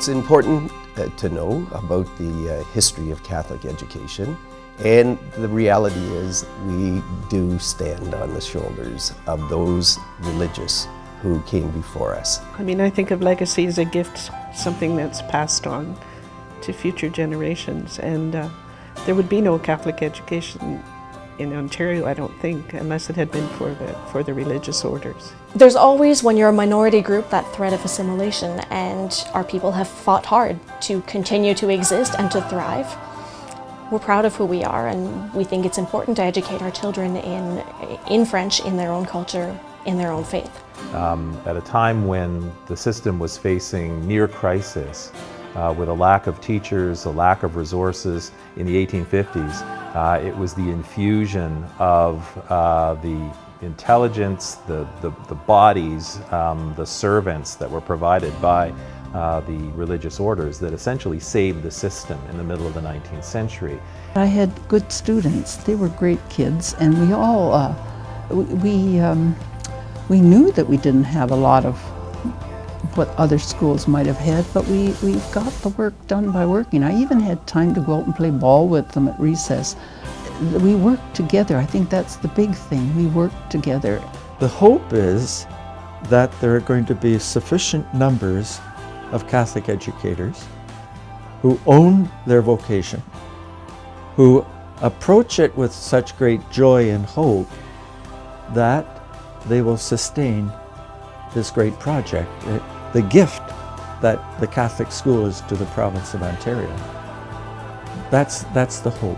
It's important to know about the history of Catholic education, and the reality is we do stand on the shoulders of those religious who came before us. I mean, I think of legacy as a gift, something that's passed on to future generations, and there would be no Catholic education in Ontario, I don't think, unless it had been for the religious orders. There's always, when you're a minority group, that threat of assimilation, and our people have fought hard to continue to exist and to thrive. We're proud of who we are, and we think it's important to educate our children in French, in their own culture, in their own faith. At a time when the system was facing near crisis, with a lack of teachers, a lack of resources in the 1850s, it was the infusion of the intelligence, the bodies, the servants that were provided by the religious orders that essentially saved the system in the middle of the 19th century. I had good students. They were great kids, and we all, we knew that we didn't have a lot of what other schools might have had, but we got the work done by working. I even had time to go out and play ball with them at recess. We worked together. I think that's the big thing. We worked together. The hope is that there are going to be sufficient numbers of Catholic educators who own their vocation, who approach it with such great joy and hope that they will sustain this great project, the gift that the Catholic school is to the province of Ontario. That's the hope.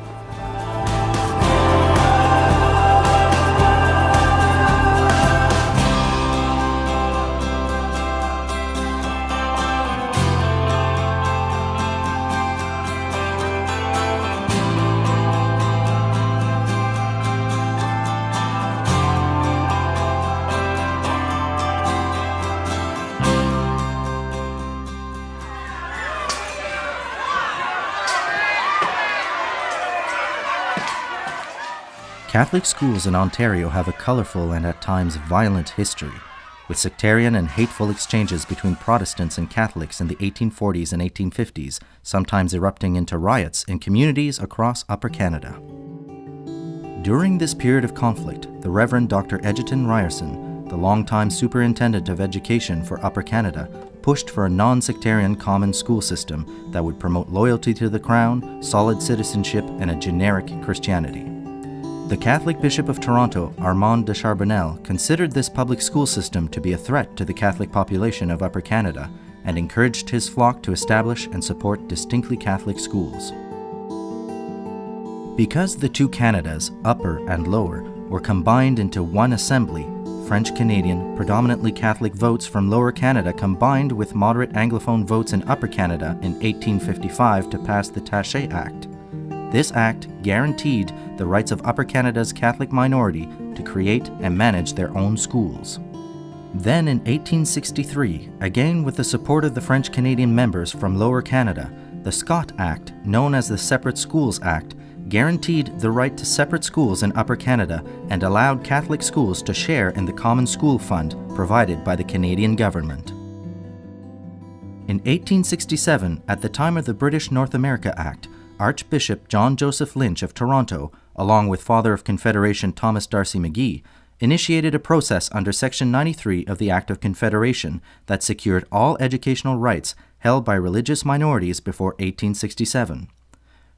Catholic schools in Ontario have a colorful and at times violent history, with sectarian and hateful exchanges between Protestants and Catholics in the 1840s and 1850s, sometimes erupting into riots in communities across Upper Canada. During this period of conflict, the Reverend Dr. Edgerton Ryerson, the longtime Superintendent of Education for Upper Canada, pushed for a non-sectarian common school system that would promote loyalty to the Crown, solid citizenship, and a generic Christianity. The Catholic Bishop of Toronto, Armand de Charbonnel, considered this public school system to be a threat to the Catholic population of Upper Canada and encouraged his flock to establish and support distinctly Catholic schools. Because the two Canadas, Upper and Lower, were combined into one assembly, French-Canadian, predominantly Catholic votes from Lower Canada combined with moderate Anglophone votes in Upper Canada in 1855 to pass the Taché Act. This act guaranteed the rights of Upper Canada's Catholic minority to create and manage their own schools. Then in 1863, again with the support of the French-Canadian members from Lower Canada, the Scott Act, known as the Separate Schools Act, guaranteed the right to separate schools in Upper Canada and allowed Catholic schools to share in the Common School Fund provided by the Canadian government. In 1867, at the time of the British North America Act, Archbishop John Joseph Lynch of Toronto, along with Father of Confederation Thomas D'Arcy McGee, initiated a process under Section 93 of the Act of Confederation that secured all educational rights held by religious minorities before 1867.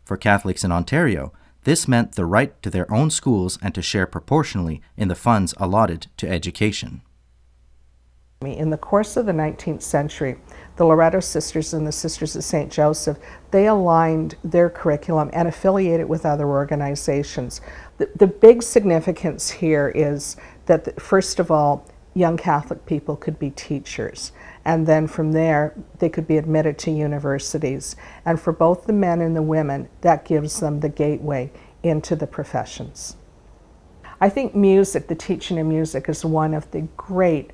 For Catholics in Ontario, this meant the right to their own schools and to share proportionally in the funds allotted to education. In the course of the 19th century, the Loretto Sisters and the Sisters of St. Joseph, they aligned their curriculum and affiliated with other organizations. The big significance here is that, first of all, young Catholic people could be teachers, and then from there they could be admitted to universities. And for both the men and the women, that gives them the gateway into the professions. I think music, the teaching of music, is one of the great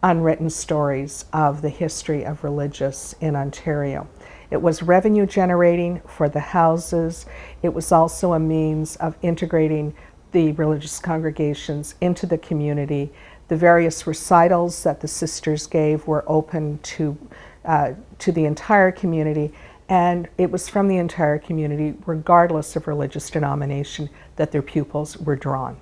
unwritten stories of the history of religious in Ontario. It was revenue generating for the houses. It was also a means of integrating the religious congregations into the community. The various recitals that the sisters gave were open to to the entire community, and it was from the entire community, regardless of religious denomination, that their pupils were drawn.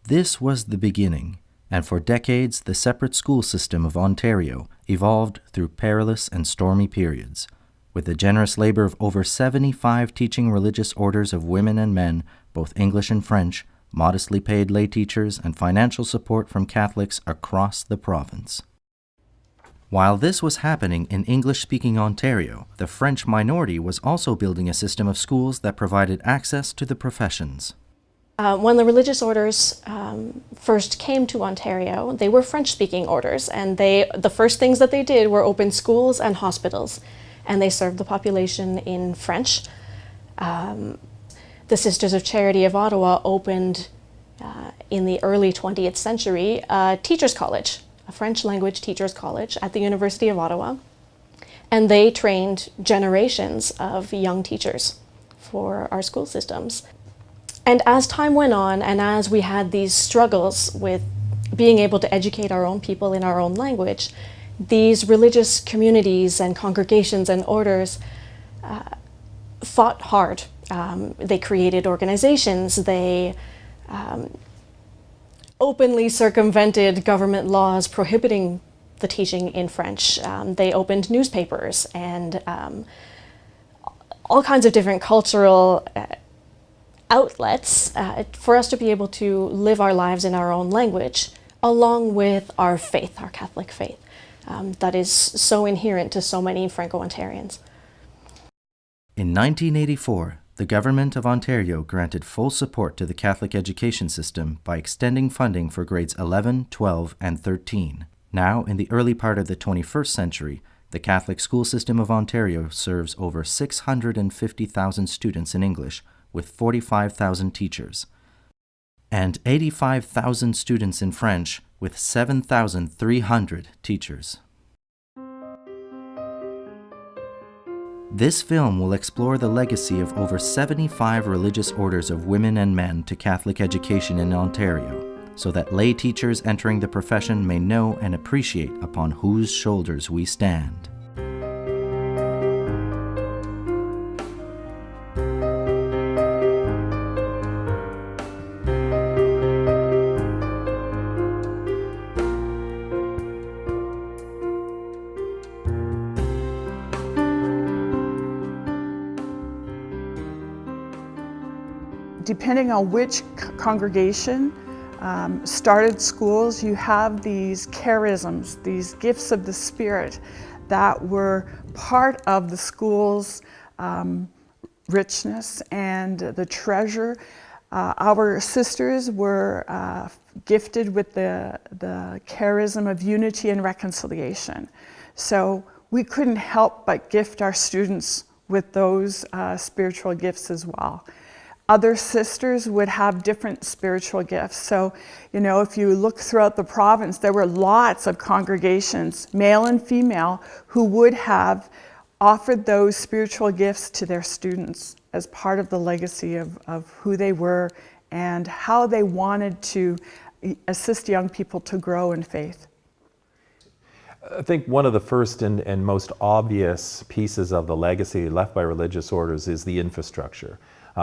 This was the beginning, and for decades the separate school system of Ontario evolved through perilous and stormy periods. With the generous labor of over 75 teaching religious orders of women and men, both English and French, modestly paid lay teachers, and financial support from Catholics across the province. While this was happening in English-speaking Ontario, the French minority was also building a system of schools that provided access to the professions. When the religious orders first came to Ontario, they were French-speaking orders, and the first things that they did were open schools and hospitals, and they served the population in French. The Sisters of Charity of Ottawa opened in the early 20th century a teachers' college, a French language teachers' college at the University of Ottawa, and they trained generations of young teachers for our school systems. And as time went on, and as we had these struggles with being able to educate our own people in our own language, these religious communities and congregations and orders fought hard. They created organizations, they openly circumvented government laws prohibiting the teaching in French. They opened newspapers and all kinds of different cultural outlets for us to be able to live our lives in our own language, along with our faith, our Catholic faith, that is so inherent to so many Franco-Ontarians. In 1984, the Government of Ontario granted full support to the Catholic education system by extending funding for grades 11, 12, and 13. Now, in the early part of the 21st century, the Catholic school system of Ontario serves over 650,000 students in English, with 45,000 teachers, and 85,000 students in French, with 7,300 teachers. This film will explore the legacy of over 75 religious orders of women and men to Catholic education in Ontario, so that lay teachers entering the profession may know and appreciate upon whose shoulders we stand. Depending on which congregation started schools, you have these charisms, these gifts of the Spirit that were part of the school's richness and the treasure. Our sisters were gifted with the charism of unity and reconciliation. So we couldn't help but gift our students with those spiritual gifts as well. Other sisters would have different spiritual gifts. So, you know, if you look throughout the province, there were lots of congregations, male and female, who would have offered those spiritual gifts to their students as part of the legacy of who they were and how they wanted to assist young people to grow in faith. I think one of the first and most obvious pieces of the legacy left by religious orders is the infrastructure.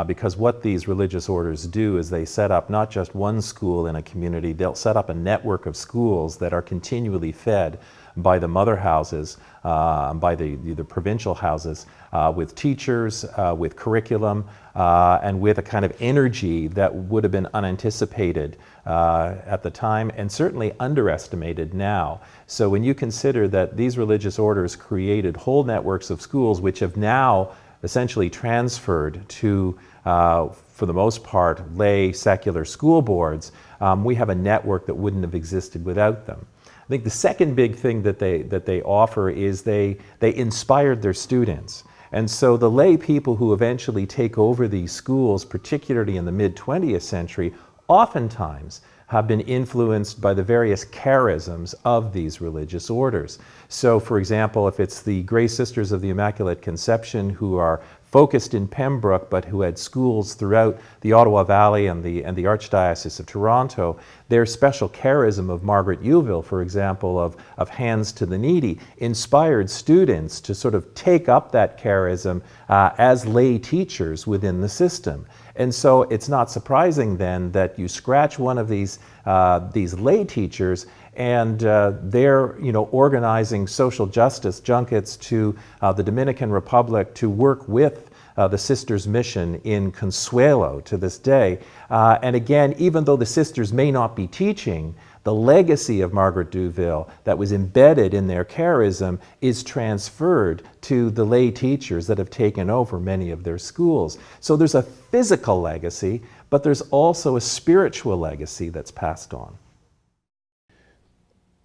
Because what these religious orders do is they set up not just one school in a community, they'll set up a network of schools that are continually fed by the mother houses, by the provincial houses, with teachers, with curriculum, and with a kind of energy that would have been unanticipated at the time and certainly underestimated now. So when you consider that these religious orders created whole networks of schools which have now essentially transferred to, for the most part, lay secular school boards, we have a network that wouldn't have existed without them. I think the second big thing that they offer is they inspired their students. And so the lay people who eventually take over these schools, particularly in the mid-20th century, oftentimes have been influenced by the various charisms of these religious orders. So, for example, if it's the Grey Sisters of the Immaculate Conception who are focused in Pembroke, but who had schools throughout the Ottawa Valley and the Archdiocese of Toronto. Their special charism of Margaret Youville, for example, of Hands to the Needy, inspired students to sort of take up that charism as lay teachers within the system. And so it's not surprising then that you scratch one of these lay teachers, and they're organizing social justice junkets to the Dominican Republic to work with the Sisters' mission in Consuelo to this day. And again, even though the Sisters may not be teaching, the legacy of Margaret Youville that was embedded in their charism is transferred to the lay teachers that have taken over many of their schools. So there's a physical legacy, but there's also a spiritual legacy that's passed on.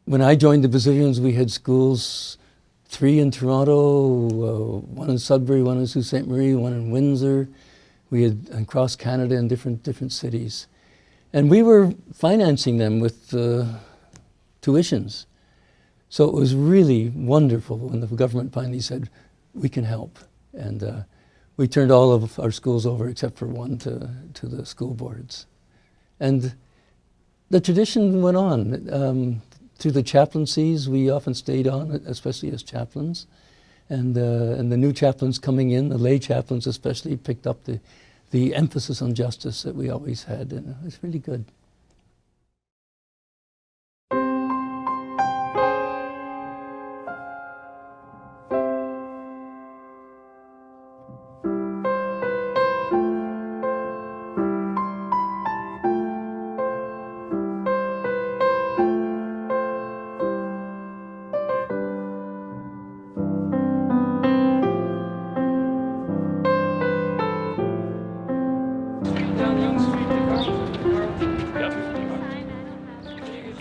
When I joined the Basilians, we had schools, 3 in Toronto, 1 in Sudbury, 1 in Sault Ste. Marie, 1 in Windsor. We had across Canada in different cities. And we were financing them with tuitions. So it was really wonderful when the government finally said, we can help. And we turned all of our schools over except for 1 to the school boards. And the tradition went on. Through the chaplaincies, we often stayed on, especially as chaplains. And the new chaplains coming in, the lay chaplains especially, picked up the emphasis on justice that we always had, and it was really good.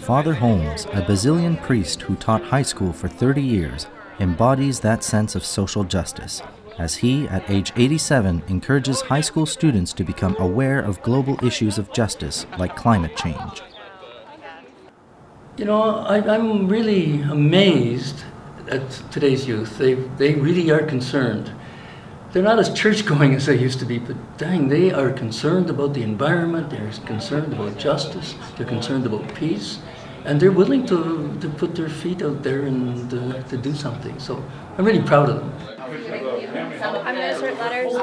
Father Holmes, a Basilian priest who taught high school for 30 years, embodies that sense of social justice, as he, at age 87, encourages high school students to become aware of global issues of justice like climate change. You know, I'm really amazed at today's youth. They really are concerned. They're not as church-going as they used to be, but dang, they are concerned about the environment, they're concerned about justice, they're concerned about peace, and they're willing to put their feet out there and to do something. So I'm really proud of them. I'm going to insert letters.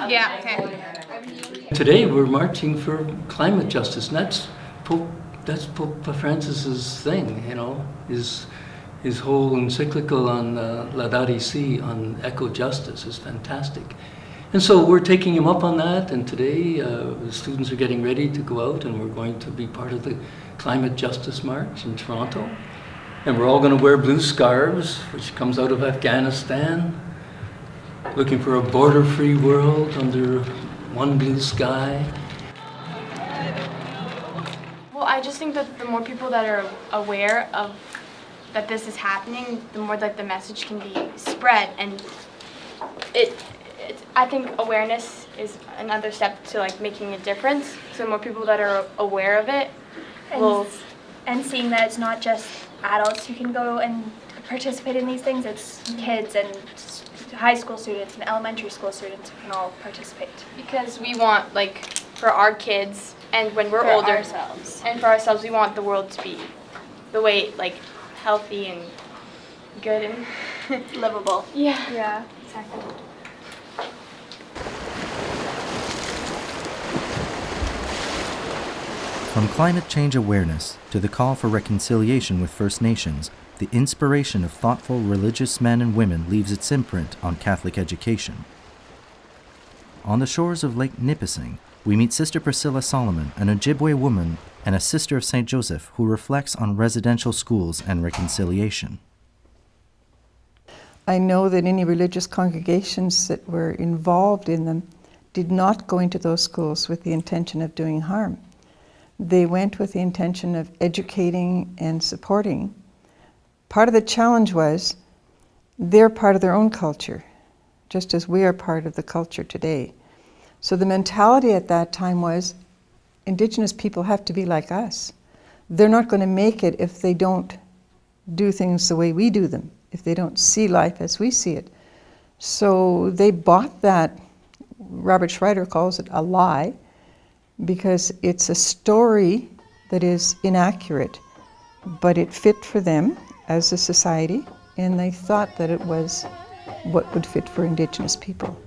Yeah, okay. Today we're marching for climate justice, and that's Pope Francis's thing, you know, his whole encyclical on Laudate Si, on eco-justice, is fantastic. And so we're taking him up on that, and today the students are getting ready to go out, and we're going to be part of the Climate Justice March in Toronto. And we're all going to wear blue scarves, which comes out of Afghanistan, looking for a border-free world under one blue sky. Well, I just think that the more people that are aware of that this is happening, the more like the message can be spread, and I think awareness is another step to like making a difference. So the more people that are aware of it and seeing that it's not just adults who can go and participate in these things, it's kids and high school students and elementary school students who can all participate. Because we want, like, for our kids and when we're older, and for ourselves, we want the world to be the way, like, healthy and good and livable. Yeah, exactly. From climate change awareness to the call for reconciliation with First Nations, the inspiration of thoughtful religious men and women leaves its imprint on Catholic education. On the shores of Lake Nipissing, we meet Sister Priscilla Solomon, an Ojibwe woman and a sister of St. Joseph who reflects on residential schools and reconciliation. I know that any religious congregations that were involved in them did not go into those schools with the intention of doing harm. They went with the intention of educating and supporting. Part of the challenge was they're part of their own culture, just as we are part of the culture today. So the mentality at that time was Indigenous people have to be like us. They're not going to make it if they don't do things the way we do them, if they don't see life as we see it. So they bought that Robert Schreider calls it a lie, because it's a story that is inaccurate, but it fit for them as a society, and they thought that it was what would fit for Indigenous people.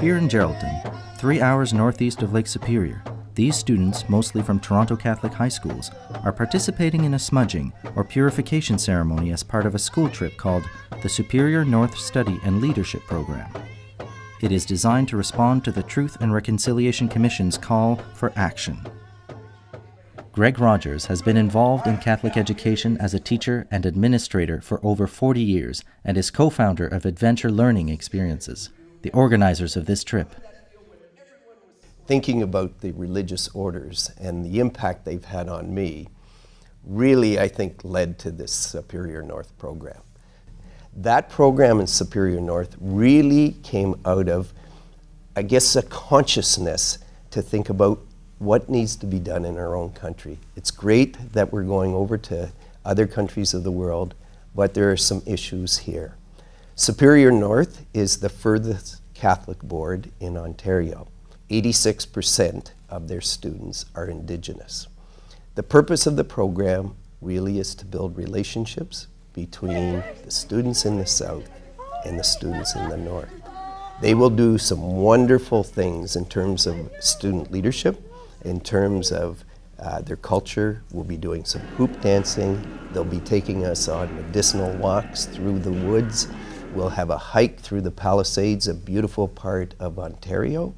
Here in Geraldton, 3 hours northeast of Lake Superior, these students, mostly from Toronto Catholic high schools, are participating in a smudging or purification ceremony as part of a school trip called the Superior North Study and Leadership Program. It is designed to respond to the Truth and Reconciliation Commission's call for action. Greg Rogers has been involved in Catholic education as a teacher and administrator for over 40 years and is co-founder of Adventure Learning Experiences, the organizers of this trip. Thinking about the religious orders and the impact they've had on me really, I think, led to this Superior North program. That program in Superior North really came out of, I guess, a consciousness to think about what needs to be done in our own country. It's great that we're going over to other countries of the world, but there are some issues here. Superior North is the furthest Catholic board in Ontario. 86% of their students are Indigenous. The purpose of the program really is to build relationships between the students in the South and the students in the North. They will do some wonderful things in terms of student leadership, in terms of their culture. We'll be doing some hoop dancing. They'll be taking us on medicinal walks through the woods. We'll have a hike through the Palisades, a beautiful part of Ontario,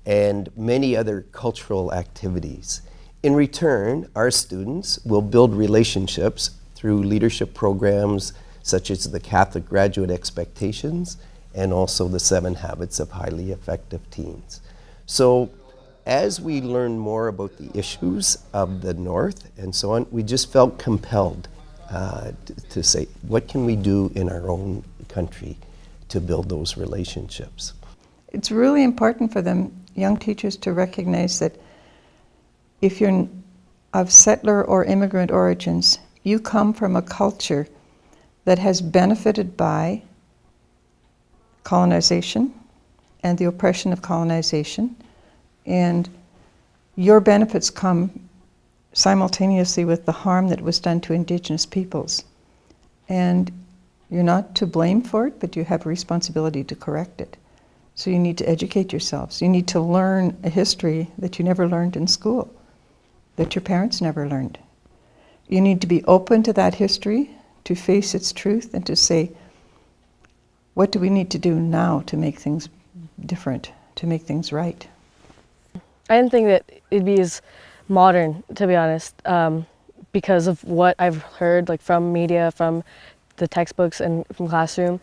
and many other cultural activities. In return, our students will build relationships through leadership programs such as the Catholic Graduate Expectations and also the 7 Habits of Highly Effective Teens. So as we learn more about the issues of the North and so on, we just felt compelled to say, what can we do in our own country to build those relationships? It's really important for them, young teachers, to recognize that if you're of settler or immigrant origins, you come from a culture that has benefited by colonization and the oppression of colonization, and your benefits come simultaneously with the harm that was done to Indigenous peoples. And you're not to blame for it, but you have a responsibility to correct it. So you need to educate yourselves. You need to learn a history that you never learned in school, that your parents never learned. You need to be open to that history, to face its truth, and to say, what do we need to do now to make things different, to make things right? I didn't think that it'd be as modern, to be honest, because of what I've heard, like from media, from the textbooks and from classroom.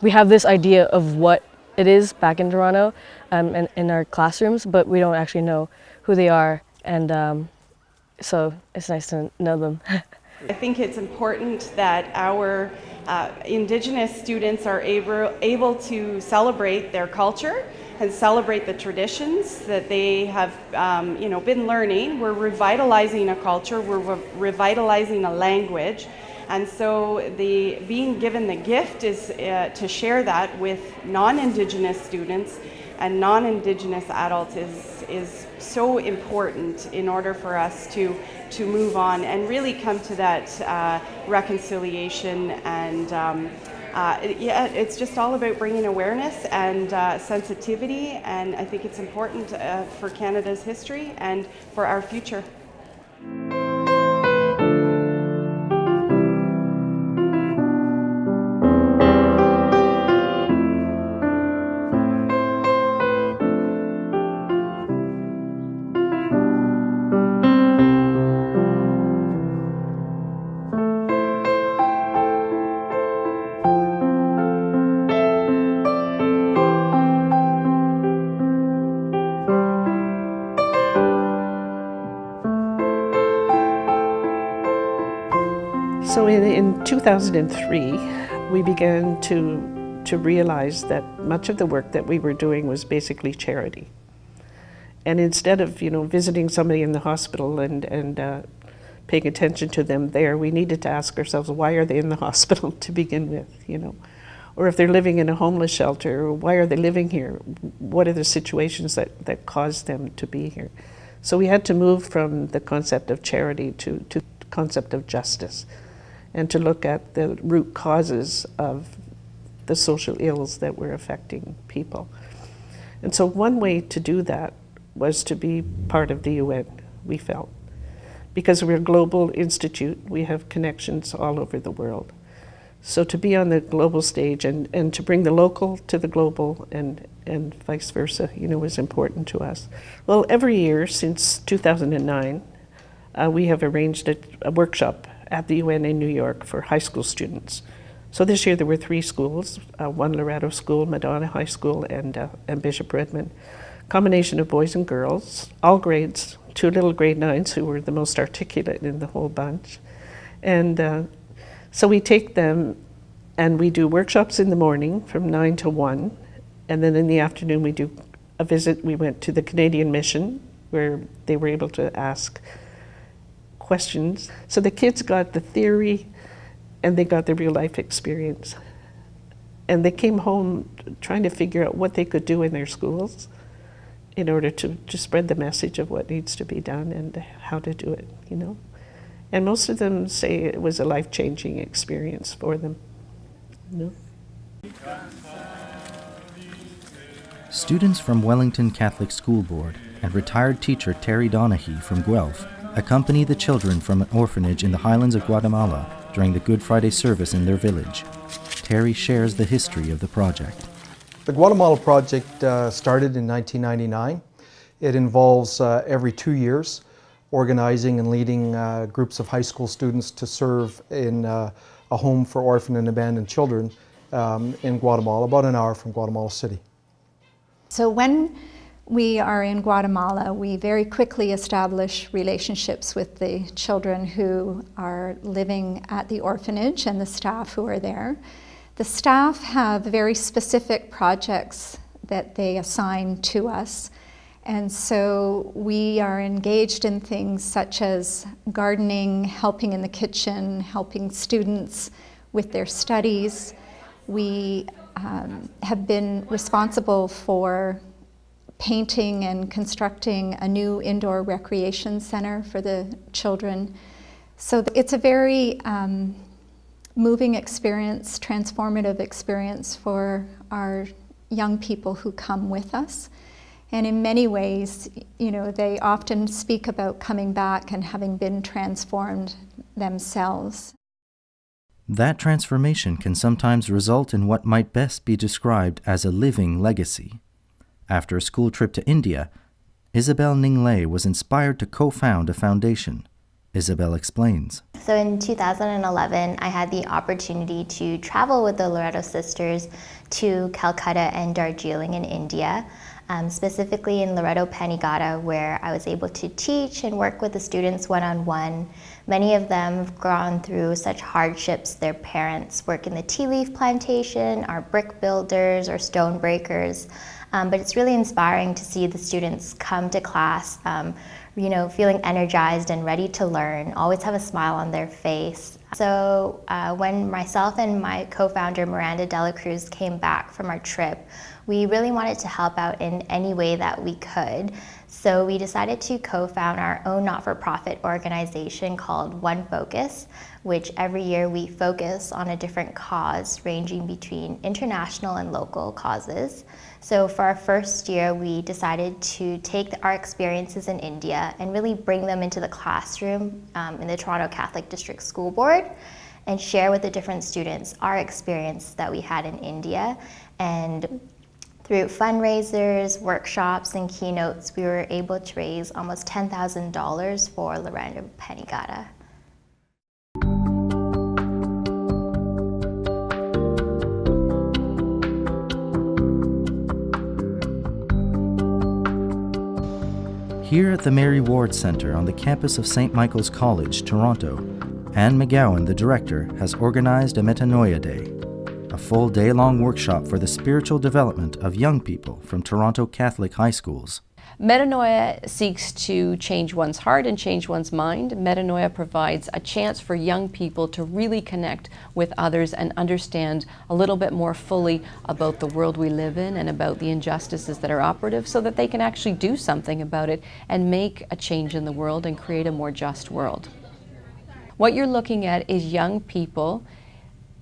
We have this idea of what it is back in Toronto and in our classrooms, but we don't actually know who they are, and so it's nice to know them. I think it's important that our Indigenous students are able to celebrate their culture and celebrate the traditions that they have been learning. We're revitalizing a culture, we're revitalizing a language, and so being given the gift is to share that with non-Indigenous students and non-Indigenous adults is so important in order for us to move on and really come to that reconciliation. And it's just all about bringing awareness and sensitivity, and I think it's important for Canada's history and for our future. So in 2003, we began to realize that much of the work that we were doing was basically charity. And instead of visiting somebody in the hospital and paying attention to them there, we needed to ask ourselves, why are they in the hospital to begin with? Or if they're living in a homeless shelter, why are they living here? What are the situations that caused them to be here? So we had to move from the concept of charity to the concept of justice, and to look at the root causes of the social ills that were affecting people. And so one way to do that was to be part of the UN, we felt. Because we're a global institute, we have connections all over the world. So to be on the global stage and to bring the local to the global and vice versa, was important to us. Well, every year since 2009, we have arranged a workshop at the UN in New York for high school students. So this year there were 3 schools, one Loretto school, Metanoia High School, and Bishop Redmond. Combination of boys and girls, all grades, 2 little grade 9s who were the most articulate in the whole bunch. And so we take them and we do workshops in the morning from 9 to 1. And then in the afternoon we do a visit. We went to the Canadian mission where they were able to ask questions. So the kids got the theory and they got the real life experience. And they came home trying to figure out what they could do in their schools in order to spread the message of what needs to be done and how to do it, And most of them say it was a life-changing experience for them, Students from Wellington Catholic School Board and retired teacher Terry Donaghy from Guelph accompany the children from an orphanage in the highlands of Guatemala during the Good Friday service in their village. Terry shares the history of the project. The Guatemala project started in 1999. It involves every 2 years organizing and leading groups of high school students to serve in a home for orphan and abandoned children in Guatemala, about an hour from Guatemala City. So when we are in Guatemala, we very quickly establish relationships with the children who are living at the orphanage and the staff who are there. The staff have very specific projects that they assign to us. And so we are engaged in things such as gardening, helping in the kitchen, helping students with their studies. We have been responsible for painting and constructing a new indoor recreation center for the children. So it's a very moving experience, transformative experience for our young people who come with us. And in many ways, they often speak about coming back and having been transformed themselves. That transformation can sometimes result in what might best be described as a living legacy. After a school trip to India, Isabel Ningley was inspired to co-found a foundation. Isabel explains. So in 2011, I had the opportunity to travel with the Loretto sisters to Calcutta and Darjeeling in India, specifically in Loretto Panigata, where I was able to teach and work with the students one-on-one. Many of them have gone through such hardships. Their parents work in the tea leaf plantation, are brick builders or stone breakers. But it's really inspiring to see the students come to class, feeling energized and ready to learn, always have a smile on their face. So when myself and my co-founder Miranda Dela Cruz came back from our trip, we really wanted to help out in any way that we could. So we decided to co-found our own not-for-profit organization called One Focus, which every year we focus on a different cause ranging between international and local causes. So for our first year, we decided to take our experiences in India and really bring them into the classroom in the Toronto Catholic District School Board and share with the different students our experience that we had in India. And through fundraisers, workshops, and keynotes, we were able to raise almost $10,000 for Loretto Panigata. Here at the Mary Ward Centre on the campus of St. Michael's College, Toronto, Anne McGowan, the director, has organized a Metanoia Day, a full day-long workshop for the spiritual development of young people from Toronto Catholic high schools. Metanoia seeks to change one's heart and change one's mind. Metanoia provides a chance for young people to really connect with others and understand a little bit more fully about the world we live in and about the injustices that are operative so that they can actually do something about it and make a change in the world and create a more just world. What you're looking at is young people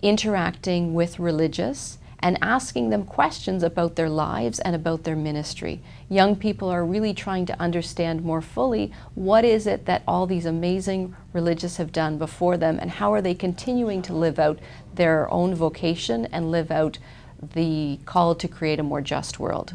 interacting with religious and asking them questions about their lives and about their ministry. Young people are really trying to understand more fully what is it that all these amazing religious have done before them and how are they continuing to live out their own vocation and live out the call to create a more just world.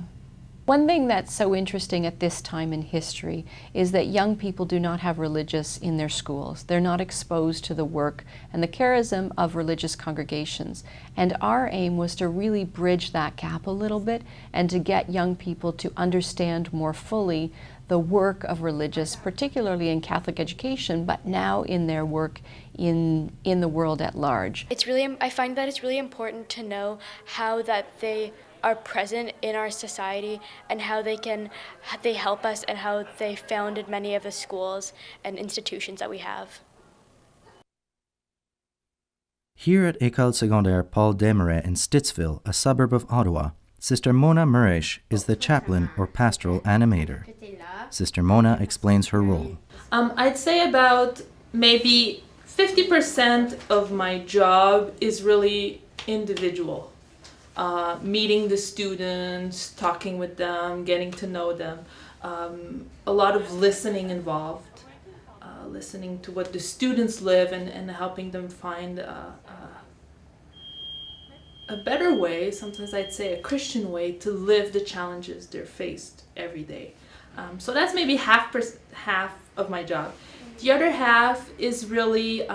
One thing that's so interesting at this time in history is that young people do not have religious in their schools. They're not exposed to the work and the charism of religious congregations. And our aim was to really bridge that gap a little bit and to get young people to understand more fully the work of religious, particularly in Catholic education, but now in their work in the world at large. I find that it's really important to know how that they are present in our society and how they help us and how they founded many of the schools and institutions that we have. Here at École Secondaire Paul Desmarais in Stittsville, a suburb of Ottawa, Sister Mona Murish is the chaplain or pastoral animator. Sister Mona explains her role. I'd say about maybe 50% of my job is really individual. Meeting the students, talking with them, getting to know them. A lot of listening involved, listening to what the students live and helping them find a better way, sometimes I'd say a Christian way, to live the challenges they're faced every day. So that's maybe half of my job. The other half is really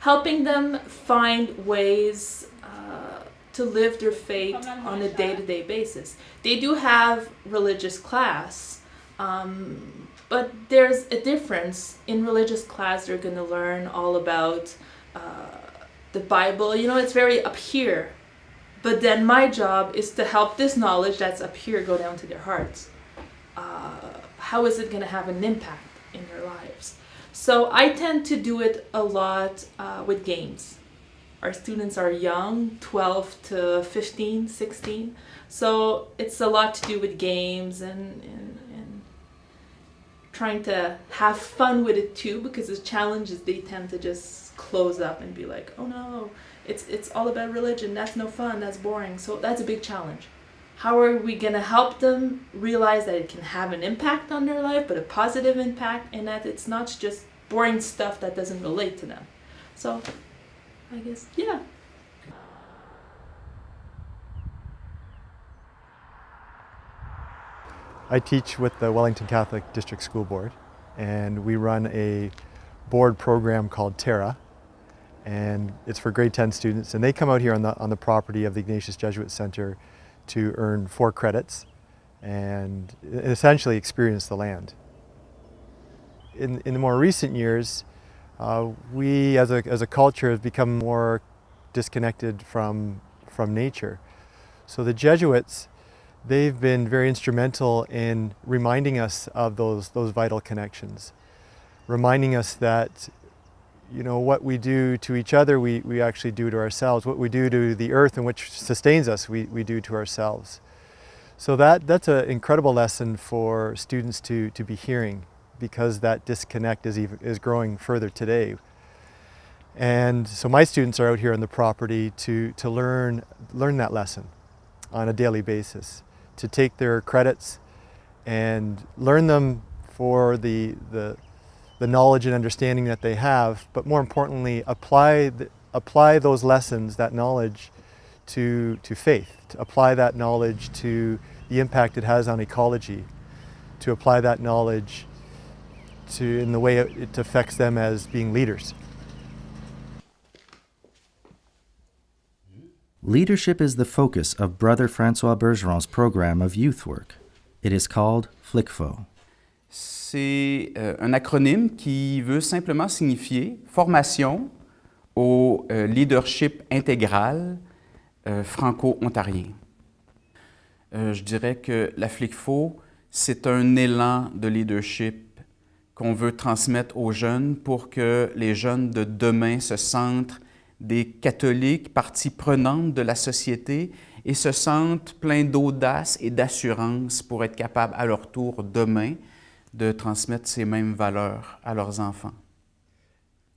helping them find ways to live their faith on a day-to-day basis. They do have religious class, but there's a difference. In religious class, they're going to learn all about the Bible. You know, it's very up here. But then my job is to help this knowledge that's up here go down to their hearts. How is it going to have an impact in their lives? So I tend to do it a lot with games. Our students are young, 12 to 15, 16. So it's a lot to do with games and trying to have fun with it too, because the challenges, they tend to just close up and be like, oh no, it's all about religion, that's no fun, that's boring. So that's a big challenge. How are we going to help them realize that it can have an impact on their life, but a positive impact, and that it's not just boring stuff that doesn't relate to them? So I guess, yeah. I teach with the Wellington Catholic District School Board, and we run a board program called Terra, and it's for grade 10 students, and they come out here on the property of the Ignatius Jesuit Center to earn 4 credits and essentially experience the land. In the more recent years, we as a culture have become more disconnected from nature. So the Jesuits, they've been very instrumental in reminding us of those vital connections, reminding us that, you know, what we do to each other, we actually do to ourselves. What we do to the earth and which sustains us, we do to ourselves. So that's an incredible lesson for students to be hearing, because that disconnect is growing further today. And so my students are out here on the property to learn that lesson on a daily basis, to take their credits and learn them for the knowledge and understanding that they have, but more importantly, apply those lessons, that knowledge, to faith, to apply that knowledge to the impact it has on ecology, to apply that knowledge in the way it affects them as being leaders. Leadership is the focus of Brother François Bergeron's program of youth work. It is called FLICFO. C'est un acronyme qui veut simplement signifier formation au leadership intégral franco-ontarien. Je dirais que la FLICFO, c'est un élan de leadership qu'on veut transmettre aux jeunes pour que les jeunes de demain se sentent des catholiques, partie prenante de la société, et se sentent pleins d'audace et d'assurance pour être capables à leur tour demain de transmettre ces mêmes valeurs à leurs enfants.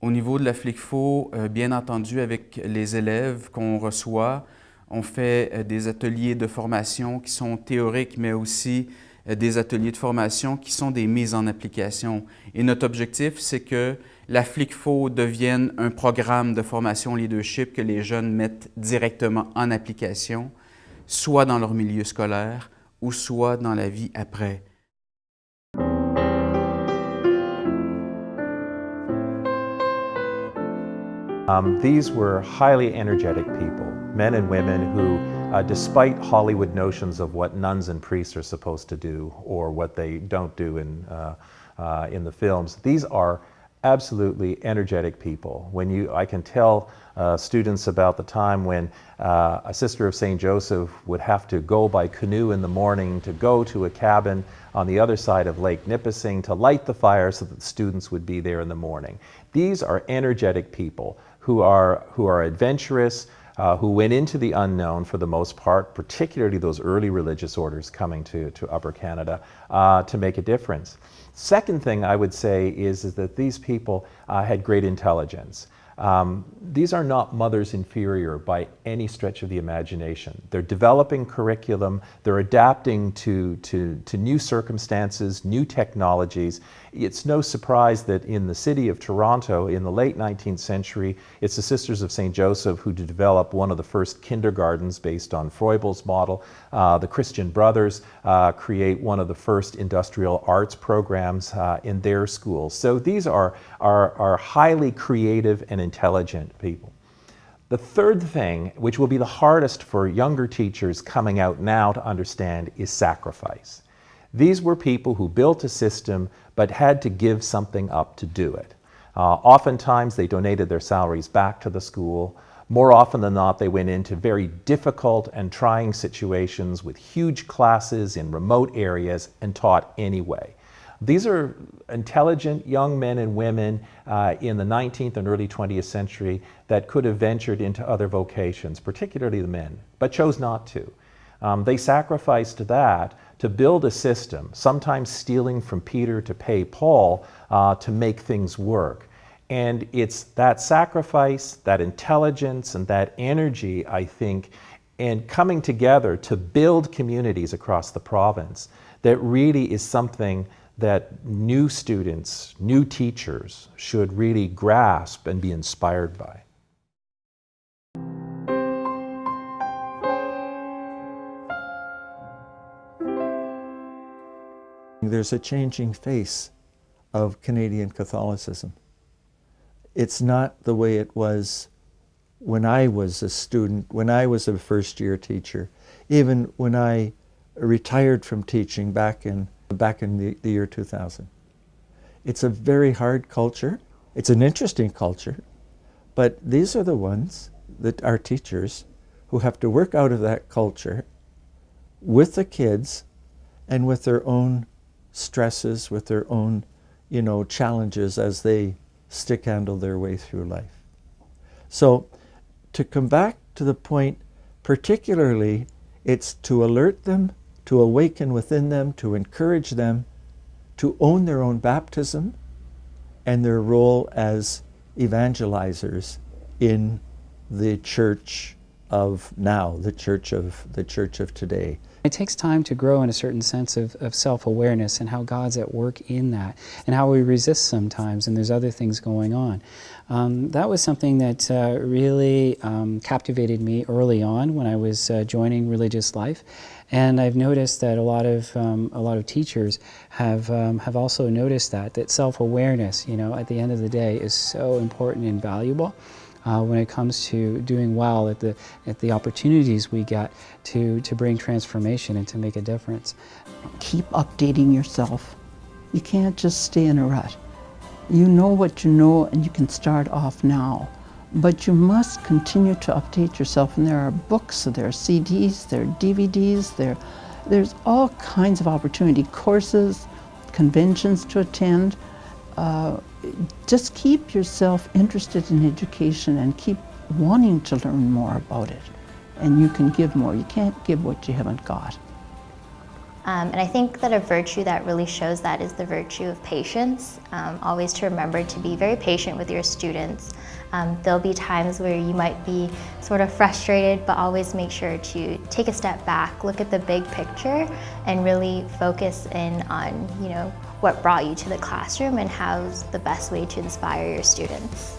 Au niveau de la FLICFO, bien entendu, avec les élèves qu'on reçoit, on fait des ateliers de formation qui sont théoriques, mais aussi des ateliers de formation qui sont des mises en application. Et notre objectif, c'est que la FLICFO devienne un programme de formation leadership que les jeunes mettent directement en application, soit dans leur milieu scolaire ou soit dans la vie après. These were highly energetic people, men and women who, despite Hollywood notions of what nuns and priests are supposed to do or what they don't do in the films, these are absolutely energetic people. I can tell students about the time when a sister of St. Joseph would have to go by canoe in the morning to go to a cabin on the other side of Lake Nipissing to light the fire so that the students would be there in the morning. These are energetic people who are adventurous, who went into the unknown for the most part, particularly those early religious orders coming to Upper Canada, to make a difference. Second thing I would say is that these people had great intelligence. These are not mothers inferior by any stretch of the imagination. They're developing curriculum, they're adapting to new circumstances, new technologies. It's no surprise that in the city of Toronto in the late 19th century, it's the Sisters of St. Joseph who developed one of the first kindergartens based on Froebel's model. The Christian Brothers create one of the first industrial arts programs in their schools. So these are highly creative and intelligent people. The third thing, which will be the hardest for younger teachers coming out now to understand, is sacrifice. These were people who built a system but had to give something up to do it. Oftentimes they donated their salaries back to the school. More often than not, they went into very difficult and trying situations with huge classes in remote areas and taught anyway. These are intelligent young men and women in the 19th and early 20th century that could have ventured into other vocations, particularly the men, but chose not to. They sacrificed that to build a system, sometimes stealing from Peter to pay Paul to make things work. And it's that sacrifice, that intelligence, and that energy, I think, and coming together to build communities across the province that really is something that new students, new teachers should really grasp and be inspired by. There's a changing face of Canadian Catholicism. It's not the way it was when I was a student, when I was a first-year teacher, even when I retired from teaching back in the year 2000. It's a very hard culture. It's an interesting culture, but these are the ones that are teachers who have to work out of that culture with the kids and with their own stresses, with their own, challenges as they stick-handle their way through life. So to come back to the point, particularly, it's to alert them, to awaken within them, to encourage them to own their own baptism and their role as evangelizers in the church of now, the church of today. It takes time to grow in a certain sense of self-awareness and how God's at work in that and how we resist sometimes and there's other things going on. That was something that really captivated me early on when I was joining religious life, and I've noticed that a lot of teachers have also noticed that self-awareness, at the end of the day, is so important and valuable. When it comes to doing well at the opportunities we get to bring transformation and to make a difference. Keep updating yourself. You can't just stay in a rut. You know what you know and you can start off now. But you must continue to update yourself, and there are books, there are CDs, there are DVDs, there are There's all kinds of opportunity, courses, conventions to attend. Just keep yourself interested in education and keep wanting to learn more about it. And you can give more. You can't give what you haven't got. And I think that a virtue that really shows that is the virtue of patience. Always to remember to be very patient with your students. There'll be times where you might be sort of frustrated, but always make sure to take a step back, look at the big picture, and really focus in on, what brought you to the classroom and how's the best way to inspire your students.